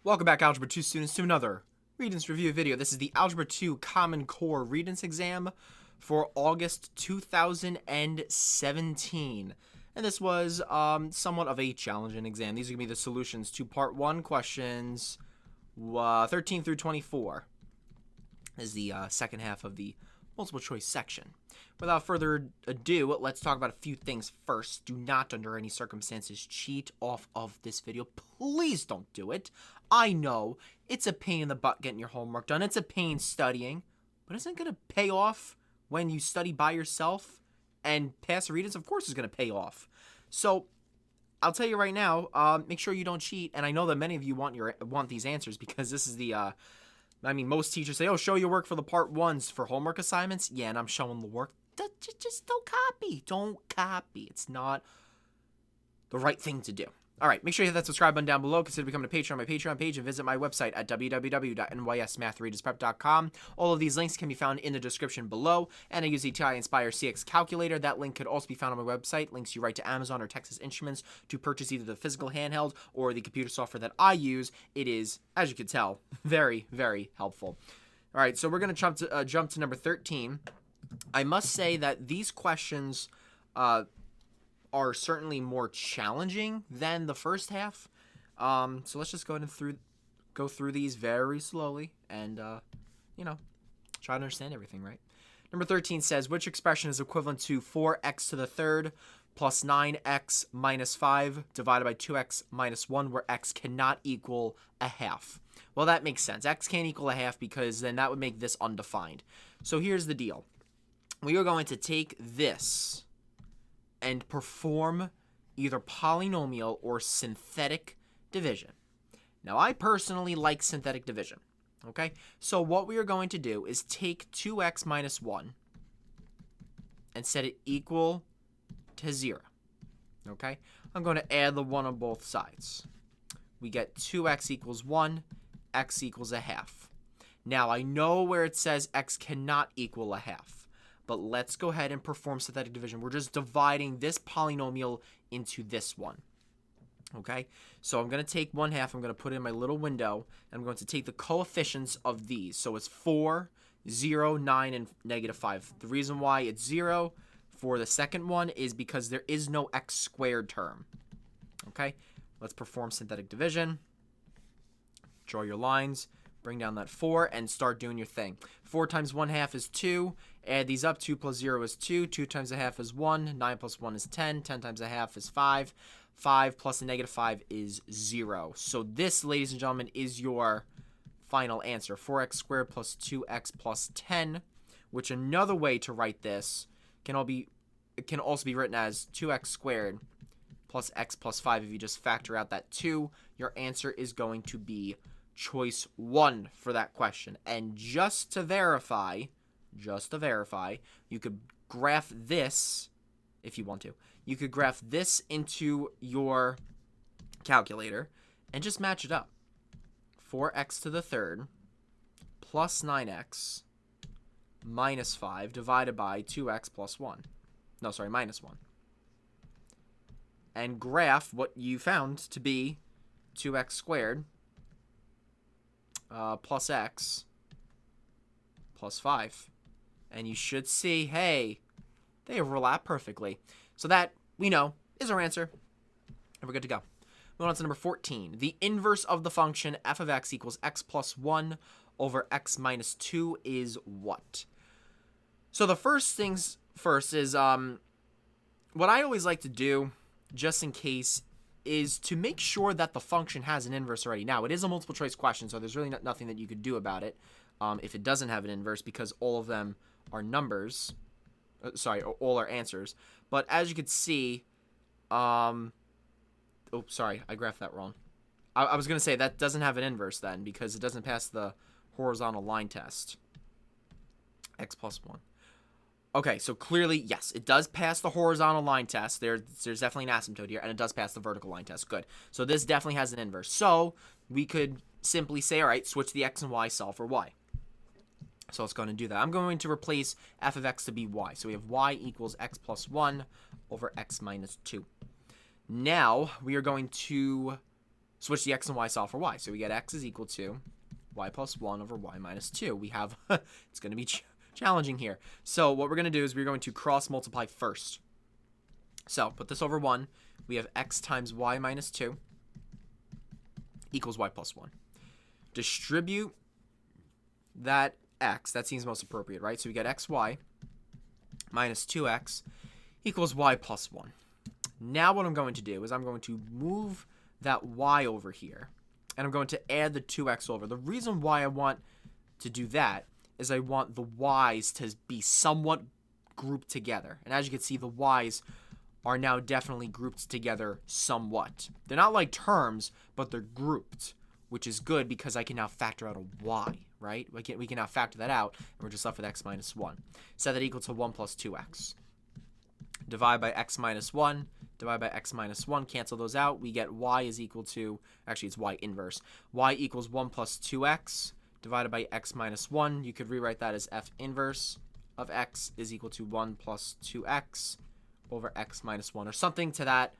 Welcome back, Algebra 2 students, to another Regents review video. This is the Algebra 2 Common Core Regents exam for August 2017. And this was somewhat of a challenging exam. These are going to be the solutions to Part 1, questions 13 through 24. This is the second half of the multiple choice section. Without further ado, let's talk about a few things first. Do not, under any circumstances, cheat off of this video. Please don't do it. I know it's a pain in the butt getting your homework done. It's a pain studying, but isn't it going to pay off when you study by yourself and pass readings? Of course it's going to pay off. So I'll tell you right now, make sure you don't cheat. And I know that many of you want these answers because this is the most teachers say, oh, show your work for the part ones for homework assignments. Yeah, and I'm showing the work. Just don't copy. Don't copy. It's not the right thing to do. All right, make sure you hit that subscribe button down below. Consider becoming a patron on my Patreon page and visit my website at www.nysmathreadersprep.com. All of these links can be found in the description below, and I use the TI Inspire CX calculator. That link could also be found on my website. Links you right to Amazon or Texas Instruments to purchase either the physical handheld or the computer software that I use. It is, as you can tell, very, very helpful. All right, so we're going to jump to number 13. I must say that these questions are certainly more challenging than the first half. So let's just go through these very slowly and, try to understand everything, right? Number 13 says, which expression is equivalent to 4x to the third plus 9x minus 5 divided by 2x minus 1, where x cannot equal a half? Well, that makes sense. X can't equal a half because then that would make this undefined. So here's the deal. We are going to take this and perform either polynomial or synthetic division. Now, I personally like synthetic division, okay? So what we are going to do is take 2x minus 1 and set it equal to 0, okay? I'm going to add the 1 on both sides. We get 2x equals 1, x equals a half. Now, I know where it says x cannot equal a half. But let's go ahead and perform synthetic division. We're just dividing this polynomial into this one. Okay? So I'm going to take 1/2. I'm going to put it in my little window. And I'm going to take the coefficients of these. So it's 4, 0, 9, and negative 5. The reason why it's 0 for the second one is because there is no x squared term. Okay? Let's perform synthetic division. Draw your lines. Bring down that 4 and start doing your thing. 4 times 1/2 is 2. Add these up. 2 plus 0 is 2. 2 times a half is 1. 9 plus 1 is 10. 10 times a half is 5. 5 plus a negative 5 is 0. So this, ladies and gentlemen, is your final answer. 4x squared plus 2x plus 10, which another way to write this can also be written as 2x squared plus x plus 5. If you just factor out that 2, your answer is going to be choice 1 for that question. And just to verify, you could graph this if you want to. You could graph this into your calculator and just match it up. 4x to the third plus 9x minus 5 divided by 2x plus 1. No, sorry, minus 1. And graph what you found to be 2x squared plus x plus 5. And you should see, hey, they overlap perfectly. So that, we know, is our answer. And we're good to go. Moving on to number 14. The inverse of the function f of x equals x plus 1 over x minus 2 is what? So the first things first is, what I always like to do, just in case, is to make sure that the function has an inverse already. Now, it is a multiple choice question, so there's really nothing that you could do about it if it doesn't have an inverse, because all of them are numbers. All are answers. But as you can see, oh, sorry, I graphed that wrong. I was going to say that doesn't have an inverse then, because it doesn't pass the horizontal line test. X plus 1. Okay, so clearly, yes, it does pass the horizontal line test. There's definitely an asymptote here, and it does pass the vertical line test. Good. So this definitely has an inverse. So we could simply say, all right, switch the x and y, solve for y. So let's go ahead and do that. I'm going to replace f of x to be y. So we have y equals x plus 1 over x minus 2. Now we are going to switch the x and y, solve for y. So we get x is equal to y plus 1 over y minus 2. We have, it's going to be challenging here. So what we're going to do is we're going to cross multiply first. So put this over 1. We have x times y minus 2 equals y plus 1. Distribute that x. That seems most appropriate, right? So we get xy minus 2x equals y plus 1. Now what I'm going to do is I'm going to move that y over here, and I'm going to add the 2x over. The reason why I want to do that is I want the y's to be somewhat grouped together. And as you can see, the y's are now definitely grouped together somewhat. They're not like terms, but they're grouped, which is good because I can now factor out a y, right? We can now factor that out, and we're just left with x minus 1. Set that equal to 1 plus 2x. Divide by x minus 1. Divide by x minus 1. Cancel those out. We get y is equal to, actually it's y inverse. Y equals 1 plus 2x divided by x minus 1. You could rewrite that as f inverse of x is equal to 1 plus 2x over x minus 1, or something to that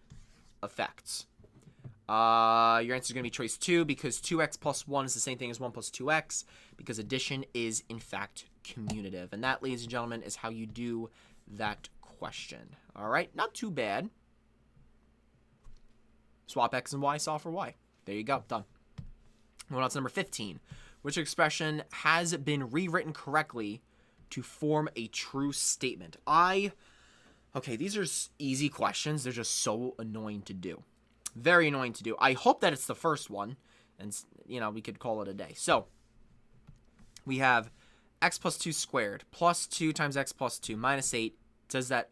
effect. Your answer is going to be choice 2 because 2x plus 1 is the same thing as 1 plus 2x because addition is, in fact, commutative. And that, ladies and gentlemen, is how you do that question. All right, not too bad. Swap x and y, solve for y. There you go, done. Moving on to number 15. Which expression has been rewritten correctly to form a true statement? Okay, these are easy questions. They're just so annoying to do. Very annoying to do. I hope that it's the first one, and, we could call it a day. So, we have x plus 2 squared plus 2 times x plus 2 minus 8. Does that...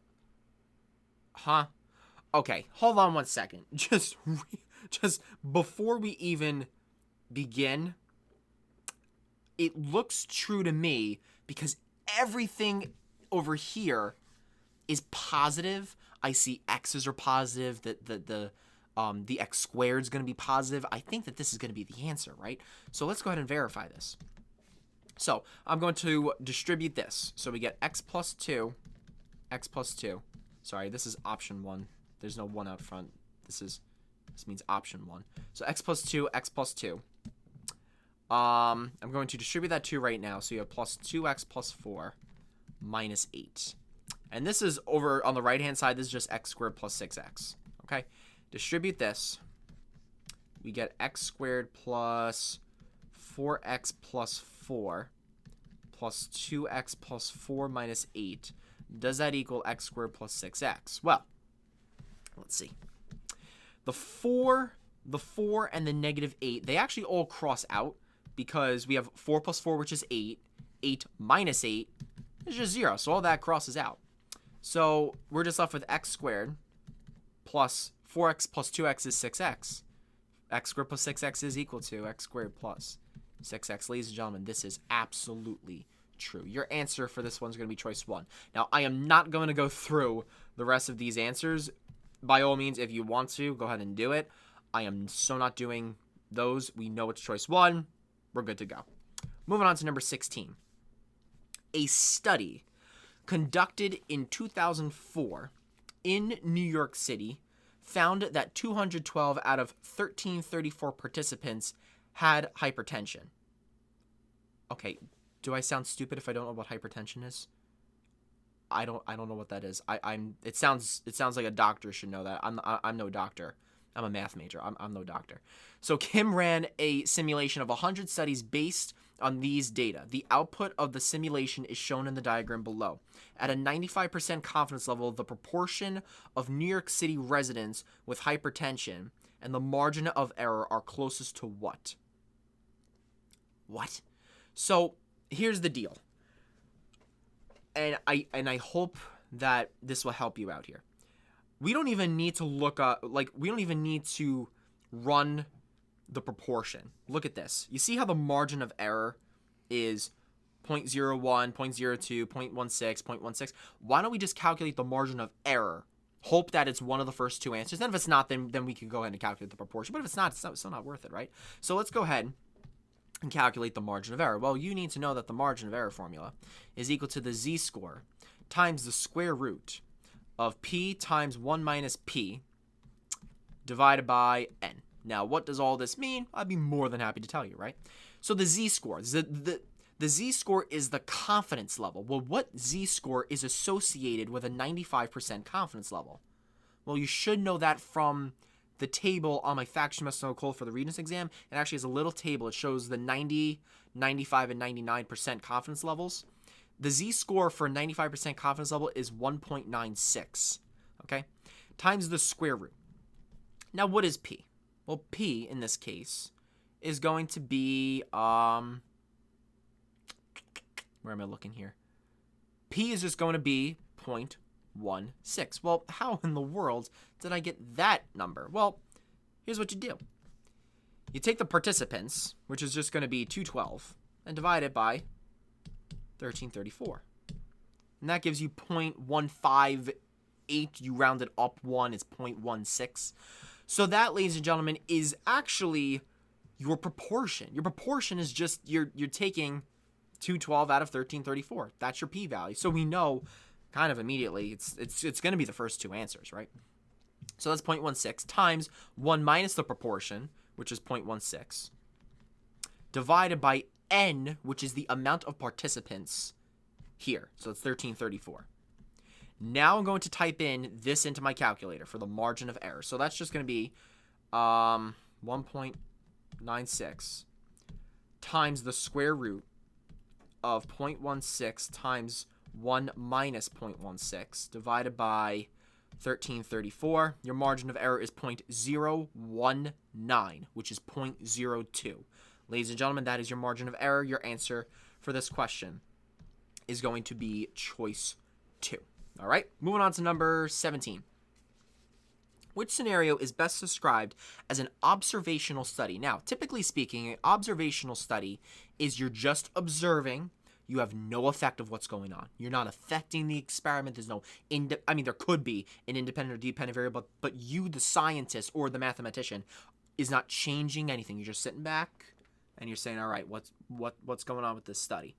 Okay, hold on one second. Just before we even begin, it looks true to me because everything over here is positive. I see x's are positive. The x squared is going to be positive. I think that this is going to be the answer, right? So let's go ahead and verify this. So I'm going to distribute this. So we get x plus 2. Sorry, this is option 1. There's no 1 out front. This means option 1. So x plus 2, x plus 2. I'm going to distribute that 2 right now. So you have plus 2x plus 4 minus 8. And this is over on the right-hand side. This is just x squared plus 6x. Okay? Distribute this. We get x squared plus 4x plus 4 plus 2x plus 4 minus 8. Does that equal x squared plus 6x? Well, let's see. The 4 and the negative 8, they actually all cross out because we have 4 plus 4, which is 8. 8 minus 8 is just 0. So all that crosses out. So we're just left with x squared plus 4x plus 2x is 6x. X squared plus 6x is equal to x squared plus 6x. Ladies and gentlemen, this is absolutely true. Your answer for this one is going to be choice 1. Now, I am not going to go through the rest of these answers. By all means, if you want to, go ahead and do it. I am so not doing those. We know it's choice 1. We're good to go. Moving on to number 16. A study conducted in 2004 in New York City found that 212 out of 1334 participants had hypertension. Okay, do I sound stupid if I don't know what hypertension is? I don't know what that is. It sounds like a doctor should know that. I'm no doctor. I'm a math major. I'm no doctor. So Kim ran a simulation of 100 studies based on these data. The output of the simulation is shown in the diagram below. At a 95% confidence level, the proportion of New York City residents with hypertension and the margin of error are closest to what? What? So here's the deal. And I hope that this will help you out here. We don't even need to look up, we don't even need to run the proportion. Look at this. You see how the margin of error is 0.01, 0.02, 0.16, 0.16? Why don't we just calculate the margin of error? Hope that it's one of the first two answers. Then if it's not, then we can go ahead and calculate the proportion. But if it's not, it's still not worth it, right? So let's go ahead and calculate the margin of error. Well, you need to know that the margin of error formula is equal to the z-score times the square root of p times 1 minus p divided by n. Now, what does all this mean? I'd be more than happy to tell you, right? So the z-score, the z-score is the confidence level. Well, what z-score is associated with a 95% confidence level? Well, you should know that from the table on my fact you must know code for the Regents exam. It actually has a little table. It shows the 90, 95, and 99% confidence levels. The z-score for 95% confidence level is 1.96, okay? Times the square root. Now, what is p? Well, p, in this case, is going to be, where am I looking here? P is just going to be 0.16. Well, how in the world did I get that number? Well, here's what you do. You take the participants, which is just going to be 212, and divide it by 1334. And that gives you 0.158. You round it up 1, it's 0.16. So that, ladies and gentlemen, is actually your proportion. Your proportion is just, you're taking 212 out of 1334. That's your p-value. So we know kind of immediately it's going to be the first two answers, right? So that's 0.16 times 1 minus the proportion, which is 0.16, divided by n, which is the amount of participants here. So it's 1334. Now I'm going to type in this into my calculator for the margin of error. So that's just going to be 1.96 times the square root of 0.16 times 1 minus 0.16 divided by 1334. Your margin of error is 0.019, which is 0.02. Ladies and gentlemen, that is your margin of error. Your answer for this question is going to be choice 2. All right, moving on to number 17. Which scenario is best described as an observational study? Now, typically speaking, an observational study is you're just observing. You have no effect of what's going on. You're not affecting the experiment. There's no, there could be an independent or dependent variable, but you, the scientist or the mathematician, is not changing anything. You're just sitting back and you're saying, all right, what's going on with this study?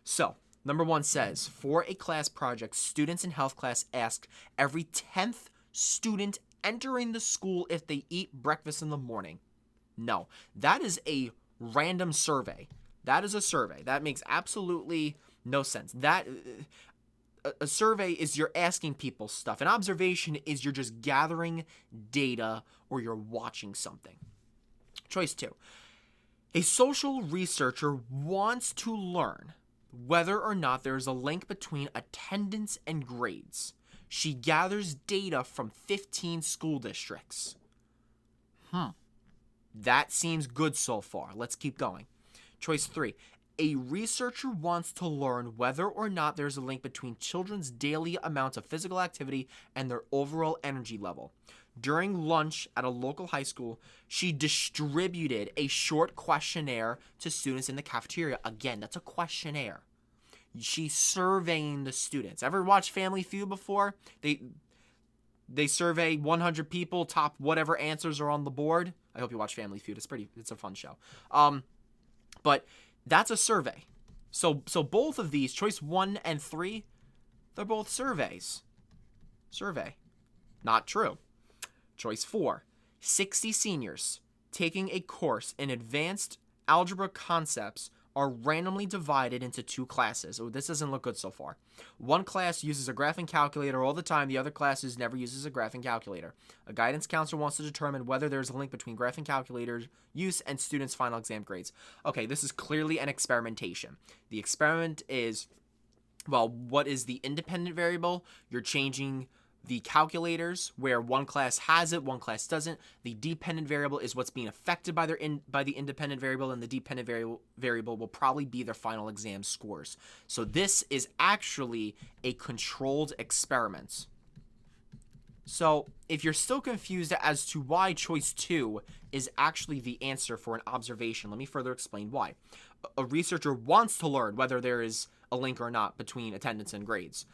So, number 1 says, for a class project, students in health class asked every 10th student entering the school if they eat breakfast in the morning. No, that is a random survey. That is a survey. That makes absolutely no sense. That a survey is you're asking people stuff. An observation is you're just gathering data or you're watching something. Choice 2. A social researcher wants to learn whether or not there is a link between attendance and grades. She gathers data from 15 school districts. That seems good so far. Let's keep going. Choice 3. A researcher wants to learn whether or not there's a link between children's daily amounts of physical activity and their overall energy level. During lunch at a local high school, she distributed a short questionnaire to students in the cafeteria. Again, that's a questionnaire. She's surveying the students. Ever watched Family Feud before? They survey 100 people, top whatever answers are on the board. I hope you watch Family Feud. It's a fun show. But that's a survey. So both of these, choice 1 and 3, they're both surveys. Survey. Not true. Choice 4. 60 seniors taking a course in advanced algebra concepts are randomly divided into 2 classes. Oh, this doesn't look good so far. One class uses a graphing calculator all the time. The other classes never uses a graphing calculator. A guidance counselor wants to determine whether there's a link between graphing calculator use and students' final exam grades. Okay, this is clearly an experimentation. The experiment is, well, what is the independent variable? You're changing the calculators where one class has it, one class doesn't. The dependent variable is what's being affected by the independent variable, and the dependent variable will probably be their final exam scores. So this is actually a controlled experiment. So if you're still confused as to why choice 2 is actually the answer for an observation, let me further explain why. A researcher wants to learn whether there is a link or not between attendance and grades.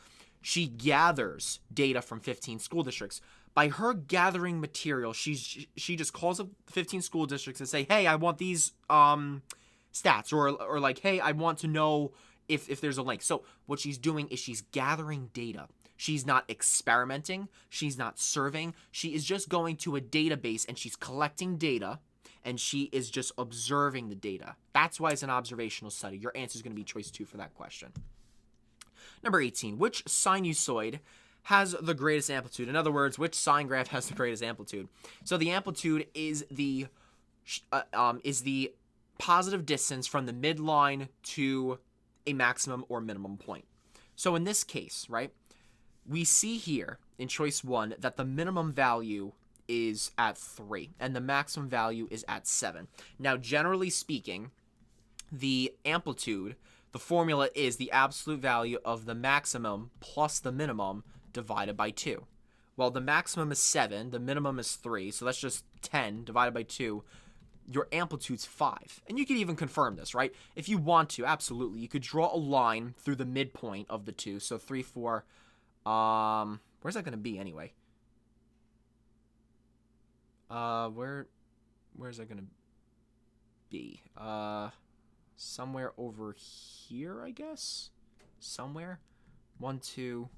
She gathers data from 15 school districts. By her gathering material, she just calls up 15 school districts and say, hey, I want these stats, or like, hey, I want to know if there's a link. So what she's doing is she's gathering data. She's not experimenting. She's not serving. She is just going to a database and she's collecting data and she is just observing the data. That's why it's an observational study. Your answer is going to be choice 2 for that question. Number 18, which sinusoid has the greatest amplitude? In other words, which sine graph has the greatest amplitude? So the amplitude is the positive distance from the midline to a maximum or minimum point. So in this case, right, we see here in choice 1 that the minimum value is at 3 and the maximum value is at 7. Now, generally speaking, the amplitude, the formula is the absolute value of the maximum plus the minimum divided by 2. Well, the maximum is 7, the minimum is 3, so that's just 10 divided by 2. Your amplitude's 5. And you could even confirm this, right? If you want to, absolutely. You could draw a line through the midpoint of the two. So 3, 4, where's that going to be anyway? Where's that going to be? Somewhere over here, I guess? Somewhere? 1, 2.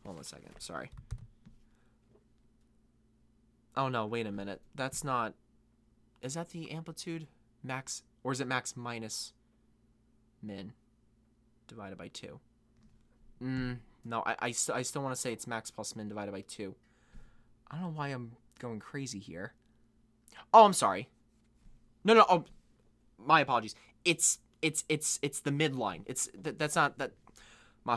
Hold on a second. Sorry. Oh, no, wait a minute. That's not... Is that the amplitude? Max... Or is it max minus min divided by 2? No, I still want to say it's max plus min divided by 2. I don't know why I'm going crazy here. Oh, I'm sorry. No. Oh, my apologies. It's the midline. That's not that.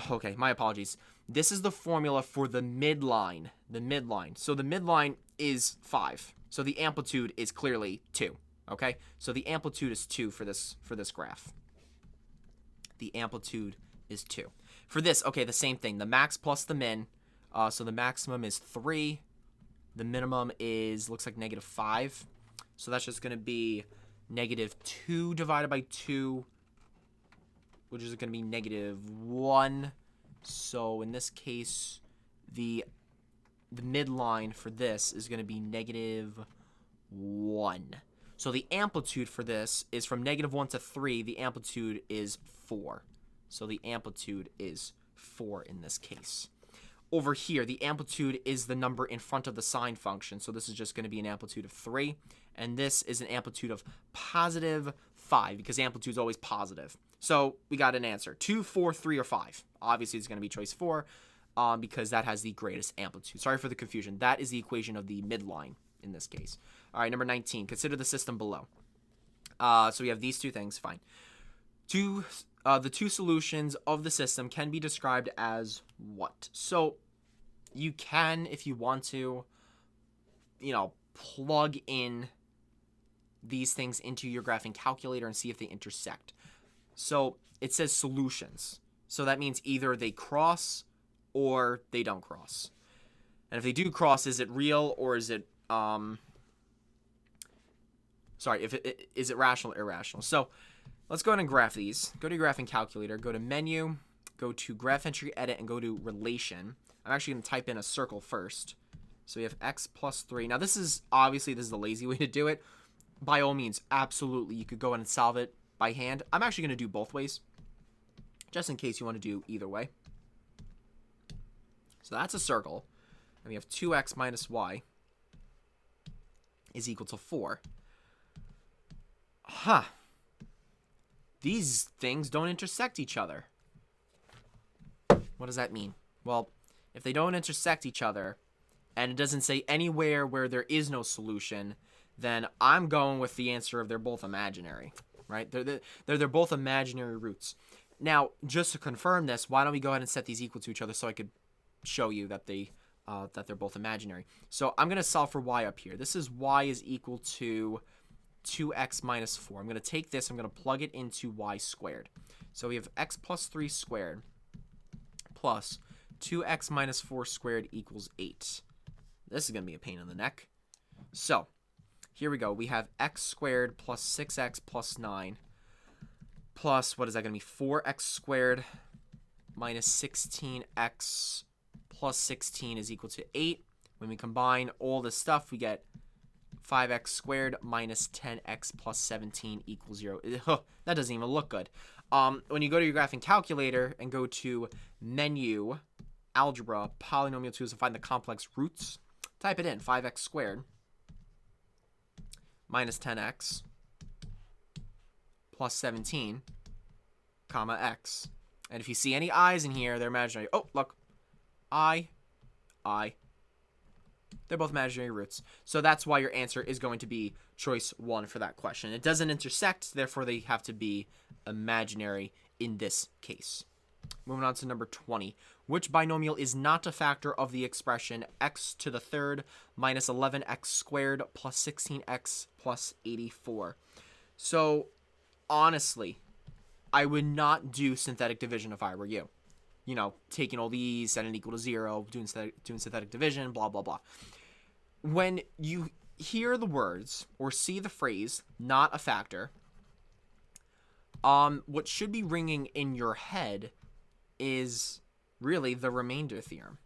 Okay, my apologies. This is the formula for the midline. The midline. So the midline is 5. So the amplitude is clearly 2. Okay? So the amplitude is 2 for this graph. The amplitude is 2. For this, okay, the same thing. The max plus the min. So the maximum is 3. The minimum is, looks like -5. So that's just going to be -2 divided by 2, which is going to be -1. So in this case, the midline for this is going to be -1. So the amplitude for this is from -1 to 3. The amplitude is 4. So the amplitude is 4 in this case. Over here, the amplitude is the number in front of the sine function. So this is just going to be an amplitude of 3. And this is an amplitude of +5 because amplitude is always positive. So we got an answer. 2, 4, 3, or 5. Obviously, it's going to be choice 4 because that has the greatest amplitude. Sorry for the confusion. That is the equation of the midline in this case. All right, number 19. Consider the system below. So we have these two things. Fine. The two solutions of the system can be described as what? So you can, if you want to, plug in these things into your graphing calculator and see if they intersect. So it says solutions. So that means either they cross or they don't cross. And if they do cross, is it real or is it is it rational or irrational? So let's go ahead and graph these. Go to your graphing calculator, go to menu, go to graph entry edit, and go to relation. I'm actually going to type in a circle first. So we have x plus 3. Now this is the lazy way to do it. By all means, absolutely, you could go in and solve it by hand. I'm actually going to do both ways, just in case you want to do either way. So that's a circle. And we have 2x minus y is equal to 4. These things don't intersect each other. What does that mean? Well, if they don't intersect each other, and it doesn't say anywhere where there is no solution, then I'm going with the answer of they're both imaginary, right? They're both imaginary roots. Now, just to confirm this, why don't we go ahead and set these equal to each other so I could show you that they're both imaginary. So I'm going to solve for y up here. This is y is equal to 2x minus 4. I'm going to take this, I'm going to plug it into y squared. So we have x plus 3 squared plus 2x minus 4 squared equals 8. This is going to be a pain in the neck. So here we go. We have x squared plus 6x plus 9 plus, what is that going to be? 4x squared minus 16x plus 16 is equal to 8. When we combine all this stuff, we get 5x squared minus 10x plus 17 equals 0. That doesn't even look good. When you go to your graphing calculator and go to menu, algebra, polynomial tools, and find the complex roots, type it in, 5x squared minus 10x plus 17, comma, x. And if you see any i's in here, they're imaginary. Oh, look. I. They're both imaginary roots. So that's why your answer is going to be choice 1 for that question. It doesn't intersect, therefore they have to be imaginary in this case. Moving on to number 20. Which binomial is not a factor of the expression x to the third minus 11x squared plus 16x plus 84? So, honestly, I would not do synthetic division if I were you. You know, taking all these, setting it equal to 0, doing synthetic division, blah, blah, blah. When you hear the words or see the phrase, not a factor, what should be ringing in your head is really the remainder theorem.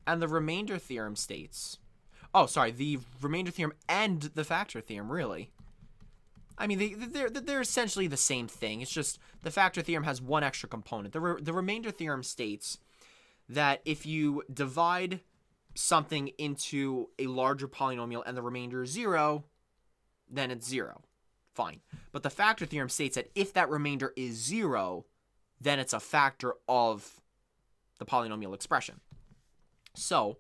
And the remainder theorem states, the remainder theorem and the factor theorem, really. I mean, they're essentially the same thing. It's just the factor theorem has one extra component. The remainder theorem states that if you divide something into a larger polynomial and the remainder is 0, then it's 0. Fine. But the factor theorem states that if that remainder is 0, then it's a factor of the polynomial expression. So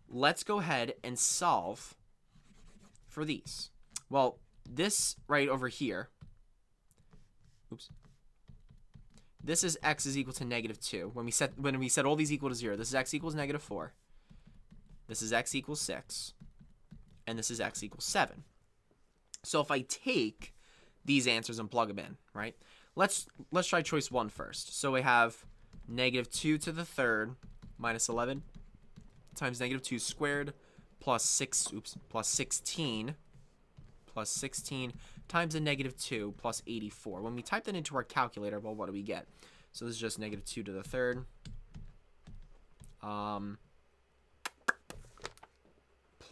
let's go ahead and solve for these. Well, this right over here, this is x is equal to negative 2. When we set all these equal to 0, this is x equals negative 4. This is x equals 6. And this is x equals 7. So if I take these answers and plug them in, right? Let's try choice 1 first. So we have negative 2 to the third minus 11 times negative 2 squared plus 16 times a negative 2 plus 84. When we type that into our calculator, well, what do we get? So this is just negative 2 to the third.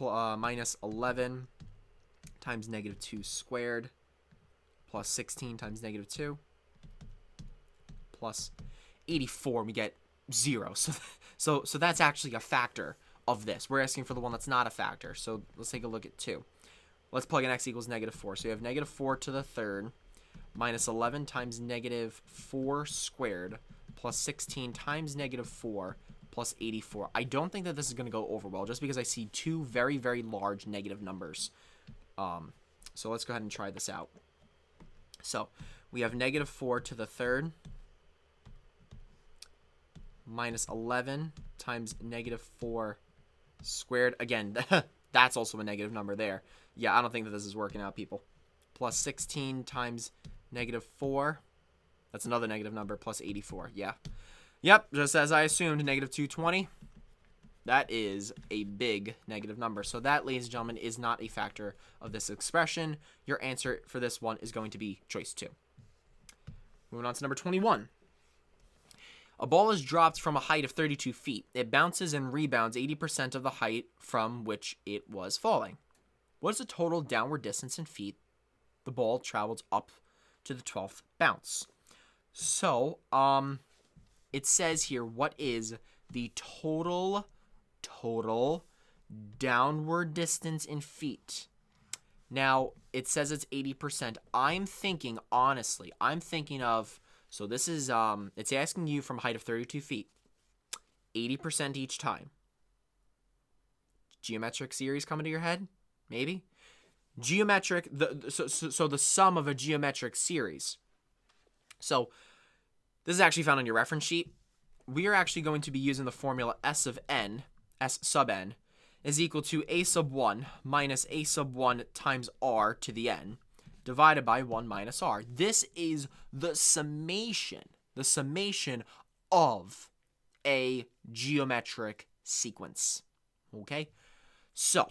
Minus 11 times negative 2 squared plus 16 times negative 2 plus 84. We get 0. So that's actually a factor of this. We're asking for the one that's not a factor. So let's take a look at 2. Let's plug in x equals negative 4. So you have negative 4 to the third minus 11 times negative 4 squared plus 16 times negative 4 plus 84. I don't think that this is going to go over well just because I see two very, very large negative numbers. So let's go ahead and try this out. So we have negative 4 to the third minus 11 times negative 4 squared. Again, that's also a negative number there. Yeah, I don't think that this is working out, people. Plus 16 times negative 4. That's another negative number, plus 84. Yeah. Yep, just as I assumed, negative 220. That is a big negative number. So that, ladies and gentlemen, is not a factor of this expression. Your answer for this one is going to be choice 2. Moving on to number 21. A ball is dropped from a height of 32 feet. It bounces and rebounds 80% of the height from which it was falling. What is the total downward distance in feet the ball travels up to the 12th bounce? So, it says here, what is the total downward distance in feet? Now, it says it's 80%. I'm thinking of, so this is, it's asking you from a height of 32 feet, 80% each time. Geometric series coming to your head? Maybe? Geometric, so the sum of a geometric series. So, this is actually found on your reference sheet. We are actually going to be using the formula S sub n, is equal to a sub 1 minus a sub 1 times r to the n, divided by 1 minus r. This is the summation of a geometric sequence. Okay? So,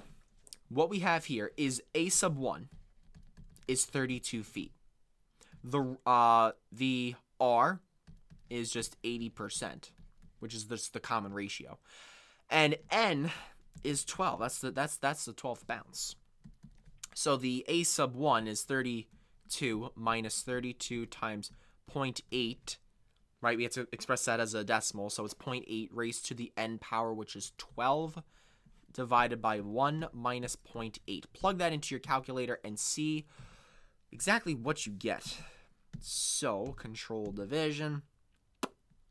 what we have here is a sub 1 is 32 feet. The r is just 80%, which is just the common ratio. And n is 12. That's the 12th bounce. So the a sub 1 is 32 minus 32 times 0.8, right? We have to express that as a decimal, so it's 0.8 raised to the n power, which is 12, divided by 1 minus 0.8. Plug that into your calculator and see exactly what you get. So, control division.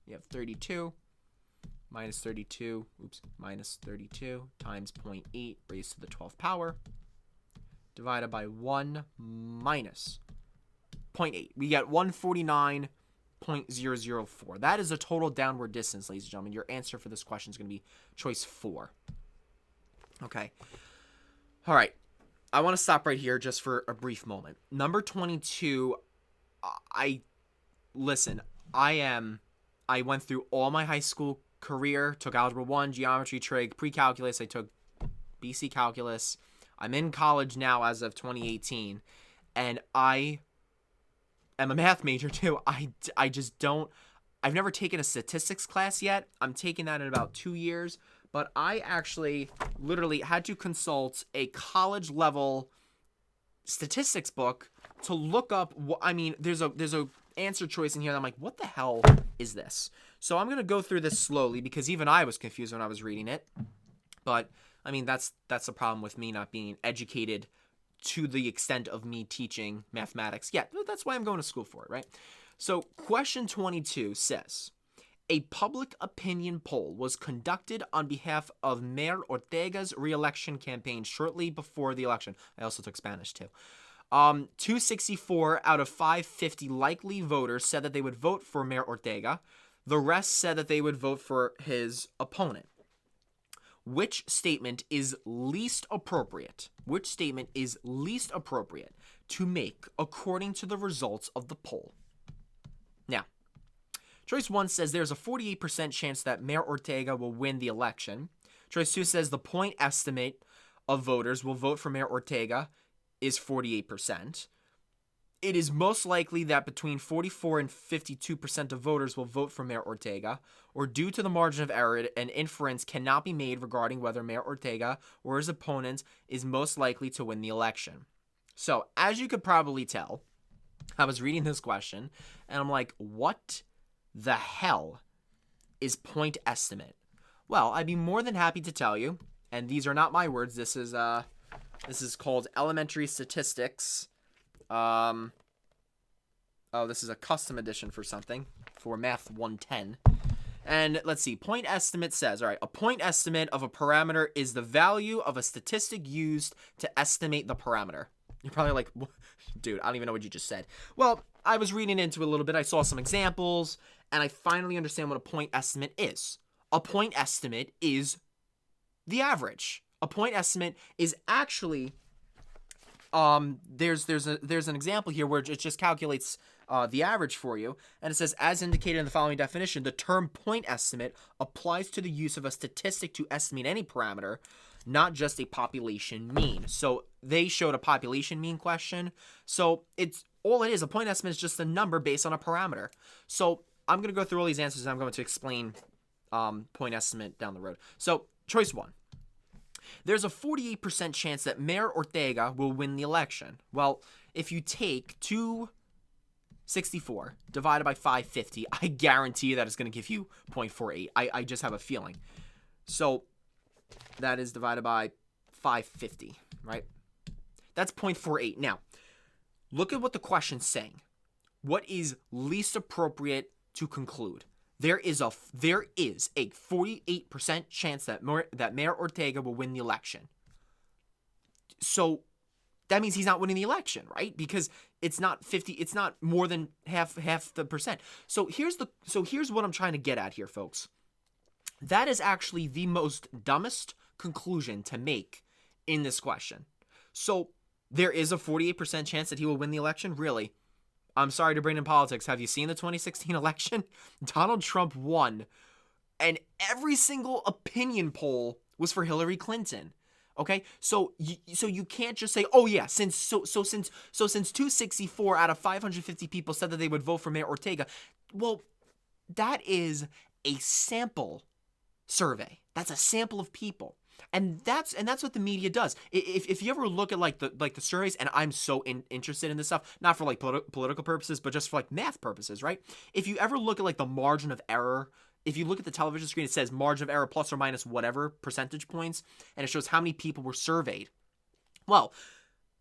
You have 32 minus 32, minus 32 times 0.8 raised to the 12th power, divided by 1 minus 0.8. We get 149.004. That is the total downward distance, ladies and gentlemen. Your answer for this question is going to be choice 4. Okay. All right. I want to stop right here just for a brief moment. Number 22, I went through all my high school career, took Algebra 1, Geometry, Trig, Pre-Calculus. I took BC Calculus. I'm in college now as of 2018, and I am a math major too. I just don't, I've never taken a statistics class yet. I'm taking that in about 2 years, but I actually literally had to consult a college level statistics book to look up. I mean, there's a answer choice in here that I'm like, what the hell is this? So I'm gonna go through this slowly because even I was confused when I was reading it. But I mean, that's the problem with me not being educated to the extent of me teaching mathematics. Yeah, that's why I'm going to school for it, right? So question 22 says, a public opinion poll was conducted on behalf of Mayor Ortega's re-election campaign shortly before the election. I also took Spanish too. 264 out of 550 likely voters said that they would vote for Mayor Ortega. The rest said that they would vote for his opponent. Which statement is least appropriate? Which statement is least appropriate to make according to the results of the poll? Now, choice 1 says there's a 48% chance that Mayor Ortega will win the election. Choice 2 says the point estimate of voters will vote for Mayor Ortega is 48%. It is most likely that between 44 and 52% of voters will vote for Mayor Ortega, or due to the margin of error, an inference cannot be made regarding whether Mayor Ortega or his opponent is most likely to win the election. So, as you could probably tell, I was reading this question, and I'm like, what the hell is point estimate? Well, I'd be more than happy to tell you, and these are not my words. This is called Elementary Statistics. This is a custom edition for something, for Math 110. And let's see, point estimate says, all right, a point estimate of a parameter is the value of a statistic used to estimate the parameter. You're probably like, dude, I don't even know what you just said. Well, I was reading into it a little bit. I saw some examples, and I finally understand what a point estimate is. A point estimate is the average. A point estimate is actually, there's an example here where it just calculates the average for you, and it says, as indicated in the following definition, the term point estimate applies to the use of a statistic to estimate any parameter, not just a population mean. So they showed a population mean question. So it's all it is. A point estimate is just a number based on a parameter. So I'm going to go through all these answers, and I'm going to explain point estimate down the road. So choice 1. There's a 48% chance that Mayor Ortega will win the election. Well, if you take 264 divided by 550, I guarantee you that it's going to give you 0.48. I just have a feeling. So that is divided by 550, right? That's 0.48. Now, look at what the question's saying. What is least appropriate to conclude? There is a 48% chance that Mayor Ortega will win the election. So that means he's not winning the election, right? Because it's not 50, it's not more than half the percent. So here's what I'm trying to get at here, folks. That is actually the most dumbest conclusion to make in this question. So there is a 48% chance that he will win the election? Really? I'm sorry to bring in politics. Have you seen the 2016 election? Donald Trump won, and every single opinion poll was for Hillary Clinton. Okay, so you can't just say, oh yeah, since 264 out of 550 people said that they would vote for Mayor Ortega. Well, that is a sample survey. That's a sample of people. And that's what the media does. If you ever look at like the surveys, and I'm so interested in this stuff, not for like political purposes, but just for like math purposes, right? If you ever look at like the margin of error, if you look at the television screen, it says margin of error plus or minus whatever percentage points, and it shows how many people were surveyed. Well,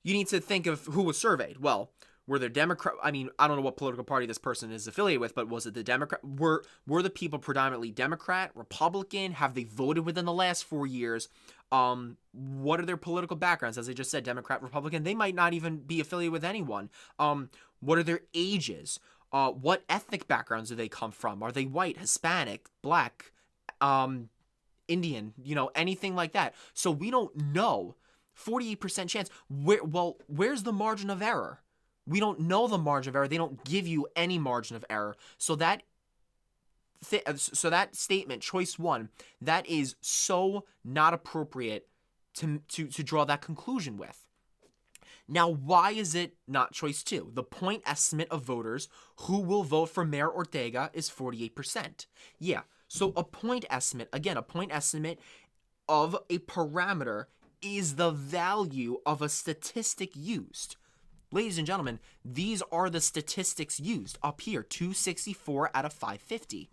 you need to think of who was surveyed. Well, were there Democrat? I mean, I don't know what political party this person is affiliated with, but was it the Democrat? Were the people predominantly Democrat, Republican? Have they voted within the last 4 years? What are their political backgrounds? As I just said, Democrat, Republican. They might not even be affiliated with anyone. What are their ages? What ethnic backgrounds do they come from? Are they white, Hispanic, black, Indian? Anything like that. So we don't know. 48% chance. Where's the margin of error? We don't know the margin of error. They don't give you any margin of error. So that statement, choice 1, that is so not appropriate to draw that conclusion with. Now, why is it not choice 2? The point estimate of voters who will vote for Mayor Ortega is 48%. Yeah, so a point estimate of a parameter is the value of a statistic used. Ladies and gentlemen, these are the statistics used up here, 264 out of 550.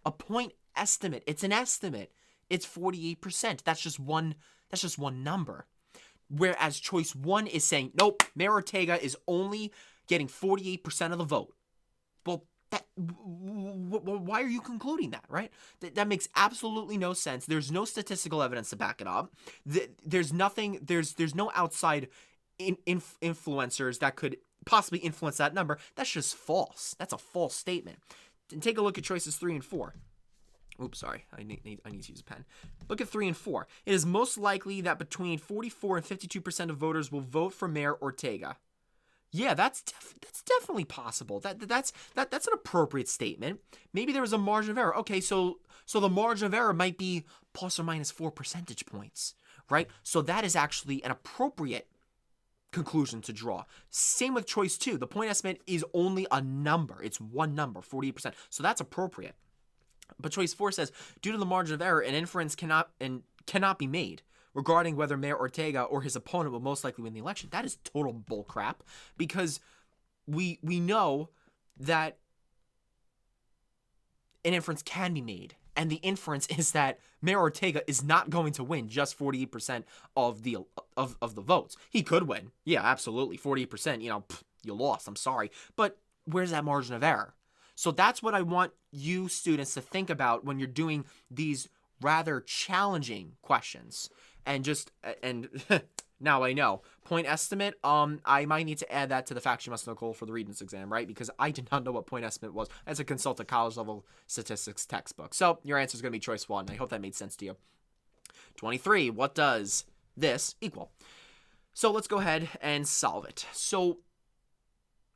A point estimate, it's an estimate. It's 48%. That's just one number. Whereas choice 1 is saying, nope, Mayor Ortega is only getting 48% of the vote. Well, why are you concluding that, right? That makes absolutely no sense. There's no statistical evidence to back it up. There's no outside influencers that could possibly influence that number. That's just false. That's a false statement. And take a look at choices 3 and 4. Oops, sorry. I need to use a pen. Look at 3 and 4. It is most likely that between 44 and 52% of voters will vote for Mayor Ortega. Yeah, that's definitely possible. That's an appropriate statement. Maybe there was a margin of error. Okay, so the margin of error might be plus or minus 4 percentage points, right? So that is actually an appropriate conclusion to draw. Same with choice 2. The point estimate is only a number. It's one number, 48%. So that's appropriate. But choice 4 says, due to the margin of error, an inference cannot be made regarding whether Mayor Ortega or his opponent will most likely win the election. That is total bullcrap, because we know that an inference can be made. And the inference is that Mayor Ortega is not going to win just 48% of the votes. He could win. Yeah, absolutely. 48%, you lost. I'm sorry. But where's that margin of error? So that's what I want you students to think about when you're doing these rather challenging questions. And now I know. Point estimate, I might need to add that to the facts you must know goal for the Regents exam, right? Because I did not know what point estimate was as a consult a college-level statistics textbook. So your answer is going to be choice 1. I hope that made sense to you. 23, what does this equal? So let's go ahead and solve it. So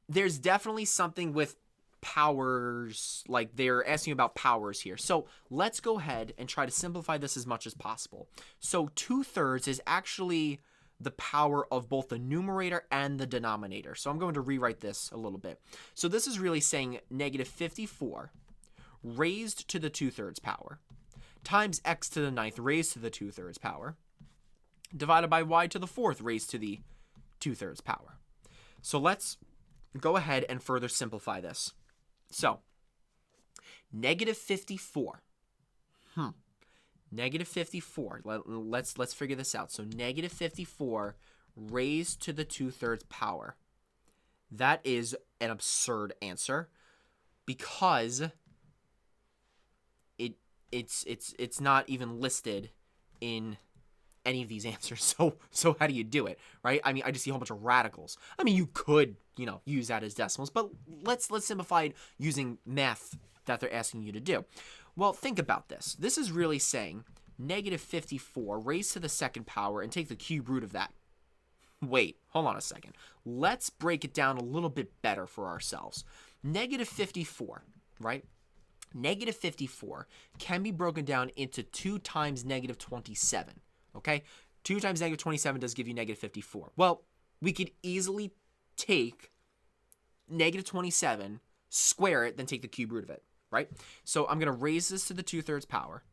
there's definitely something with powers, like they're asking about powers here. So let's go ahead and try to simplify this as much as possible. So 2/3 is actually the power of both the numerator and the denominator. So I'm going to rewrite this a little bit. So this is really saying negative 54 raised to the 2/3 power times x to the 9th raised to the 2/3 power divided by y to the 4th raised to the 2/3 power. So let's go ahead and further simplify this. So, negative 54. Negative 54. Let's figure this out. So, negative 54 raised to the 2/3 power. That is an absurd answer because it's not even listed in any of these answers. So how do you do it, right? I mean, I just see a whole bunch of radicals. I mean, you could, use that as decimals, but let's simplify it using math that they're asking you to do. Well, think about this. This is really saying negative 54 raised to the 2nd power and take the cube root of that. Wait, hold on a second. Let's break it down a little bit better for ourselves. Negative 54, right? Negative 54 can be broken down into 2 times negative 27. Okay, 2 times negative 27 does give you negative 54. Well, we could easily take negative 27, square it, then take the cube root of it, right? So I'm going to raise this to the 2/3 power,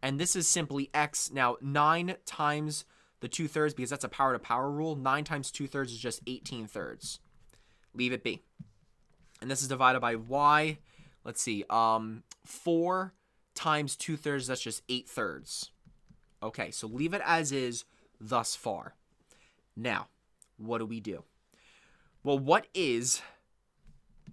And this is simply x. Now, 9 times the 2/3, because that's a power to power rule, 9 times 2/3 is just 18/3. Leave it be. And this is divided by y. Let's see. 4 times 2/3, that's just 8/3. Okay, so leave it as is thus far. Now, what do? Well, what is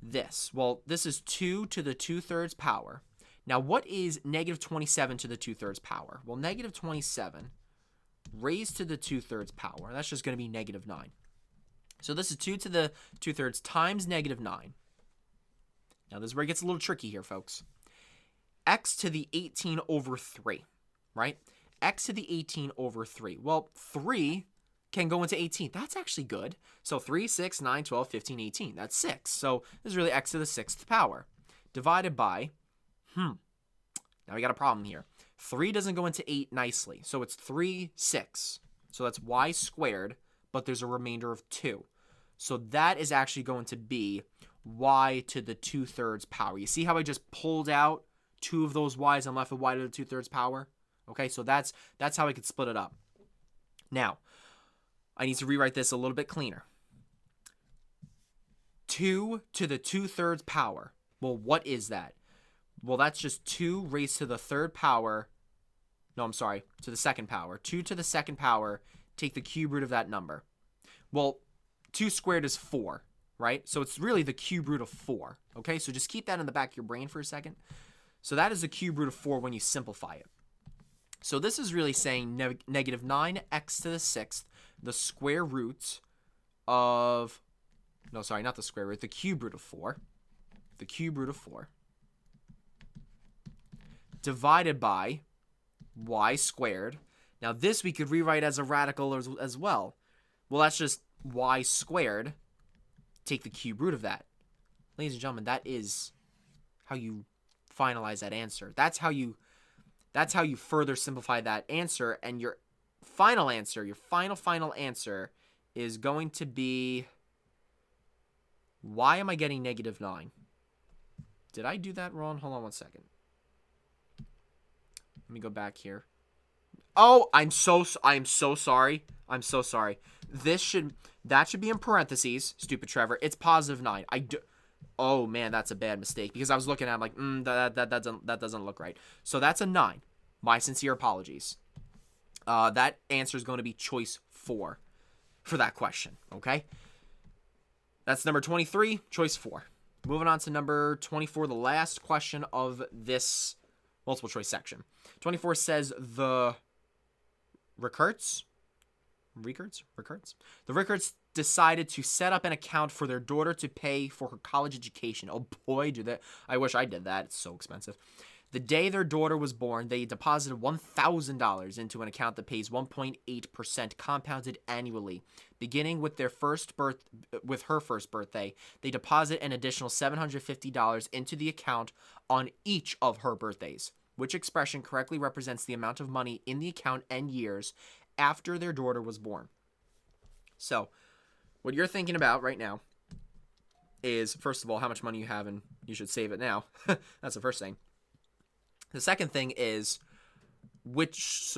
this? Well, this is 2 to the 2/3 power. Now, what is negative 27 to the 2/3 power? Well, negative 27 raised to the 2/3 power, that's just going to be negative 9. So this is 2 to the 2/3 times negative 9. Now, this is where it gets a little tricky here, folks. X to the 18 over 3, right? X to the 18 over 3. Well, 3 can go into 18. That's actually good. So 3, 6, 9, 12, 15, 18. That's 6. So this is really x to the 6th power. Divided by, now we got a problem here. 3 doesn't go into 8 nicely. So it's 3, 6. So that's y squared, but there's a remainder of 2. So that is actually going to be y to the 2/3 power. You see how I just pulled out 2 of those y's and left with y to the 2/3 power? Okay, so that's how I could split it up. Now, I need to rewrite this a little bit cleaner. 2 to the 2/3 power. Well, what is that? Well, that's just 2 raised to the 3rd power. No, I'm sorry, to the 2nd power. 2 to the 2nd power, take the cube root of that number. Well, 2 squared is 4, right? So it's really the cube root of 4, okay? So just keep that in the back of your brain for a second. So that is the cube root of 4 when you simplify it. So this is really saying negative 9x to the 6th, the square root of, no, sorry, not the square root, the cube root of 4, the cube root of 4, divided by y squared. Now this we could rewrite as a radical as well. Well, that's just y squared, take the cube root of that. Ladies and gentlemen, that is how you finalize that answer. That's how you further simplify that answer, and your final answer, your final answer is going to be, why am I getting negative 9? Did I do that wrong? Hold on one second. Let me go back here. Oh, I'm so sorry. I'm so sorry. That should be in parentheses, stupid Trevor. It's positive 9. Oh man, that's a bad mistake, because I was looking at it, I'm like, that doesn't look right. So that's a 9. My sincere apologies. That answer is going to be choice 4 for that question, okay? That's number 23, choice 4. Moving on to number 24, the last question of this multiple choice section. 24 says the Rickards decided to set up an account for their daughter to pay for her college education. Oh boy, I wish I did that. It's so expensive. The day their daughter was born, they deposited $1,000 into an account that pays 1.8% compounded annually. Beginning with her first birthday, they deposit an additional $750 into the account on each of her birthdays. Which expression correctly represents the amount of money in the account and years after their daughter was born? So, what you're thinking about right now is, first of all, how much money you have, and you should save it now. That's the first thing. The second thing is, which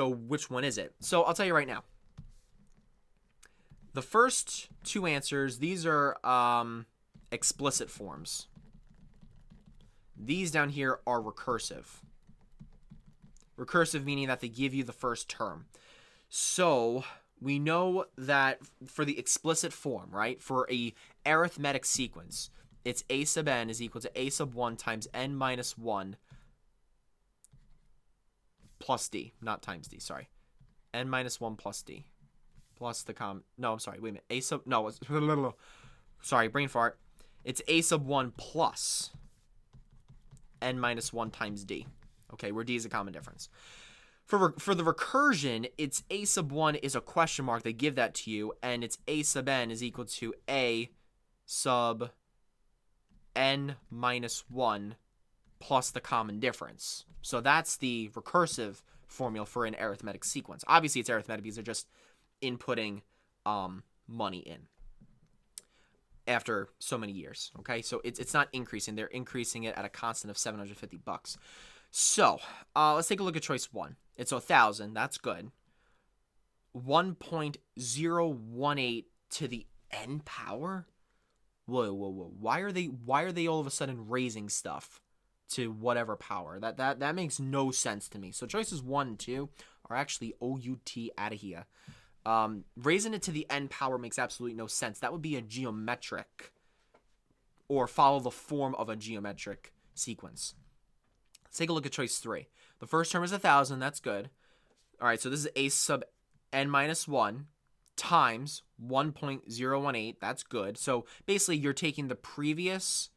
one is it? So, I'll tell you right now. The first two answers, these are explicit forms. These down here are recursive. Recursive meaning that they give you the first term. So we know that for the explicit form, right, for a arithmetic sequence, it's a sub n is equal to a sub 1 times n minus 1 plus d, not times d, sorry. N minus 1 plus d. Plus the no, I'm sorry, wait a minute. A sub, no, sorry, brain fart. It's a sub 1 plus n minus 1 times d. Okay, where d is a common difference. For the recursion, it's a sub 1 is a question mark. They give that to you, and it's a sub n is equal to a sub n minus 1 plus the common difference. So that's the recursive formula for an arithmetic sequence. Obviously, it's arithmetic because they're just inputting money in after so many years. Okay, so it's not increasing. They're increasing it at a constant of $750. So, let's take a look at choice 1. It's 1,000. That's good. 1.018 to the n power? Whoa, whoa, whoa. Why are they all of a sudden raising stuff to whatever power? That makes no sense to me. So choices 1 and 2 are actually OUT out of here. Raising it to the n power makes absolutely no sense. That would be a geometric, or follow the form of a geometric sequence. Let's take a look at choice 3. The first term is 1,000. That's good. All right, so this is a sub n minus 1 times 1.018. That's good. So basically, you're taking the previous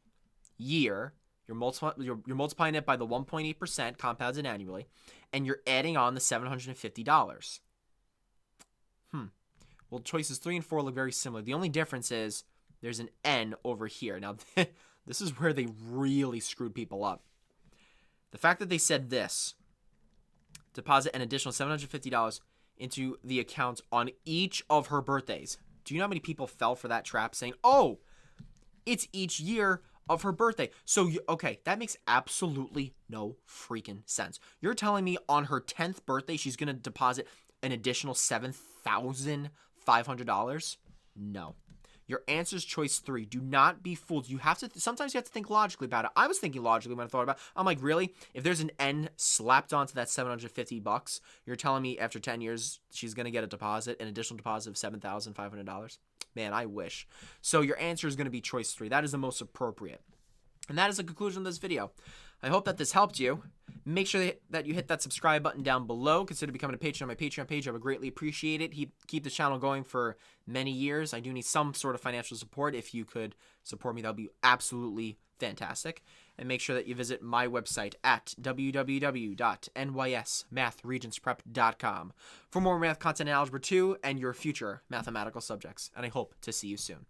year, you're multiplying it by the 1.8% compounded annually, and you're adding on the $750. Well, choices 3 and 4 look very similar. The only difference is there's an n over here. Now, this is where they really screwed people up. The fact that they said this, deposit an additional $750 into the account on each of her birthdays. Do you know how many people fell for that trap saying, oh, it's each year of her birthday? So, okay, that makes absolutely no freaking sense. You're telling me on her 10th birthday, she's going to deposit an additional $7,500? No. Your answer is choice 3. Do not be fooled. Sometimes you have to think logically about it. I was thinking logically when I thought about it. I'm like, really? If there's an N slapped onto that $750, you're telling me after 10 years she's going to get an additional deposit of $7,500? Man, I wish. So your answer is going to be choice 3. That is the most appropriate. And that is the conclusion of this video. I hope that this helped you. Make sure that you hit that subscribe button down below. Consider becoming a patron on my Patreon page. I would greatly appreciate it. Keep the channel going for many years. I do need some sort of financial support. If you could support me, that would be absolutely fantastic. And make sure that you visit my website at www.nysmathregentsprep.com for more math content in Algebra 2 and your future mathematical subjects. And I hope to see you soon.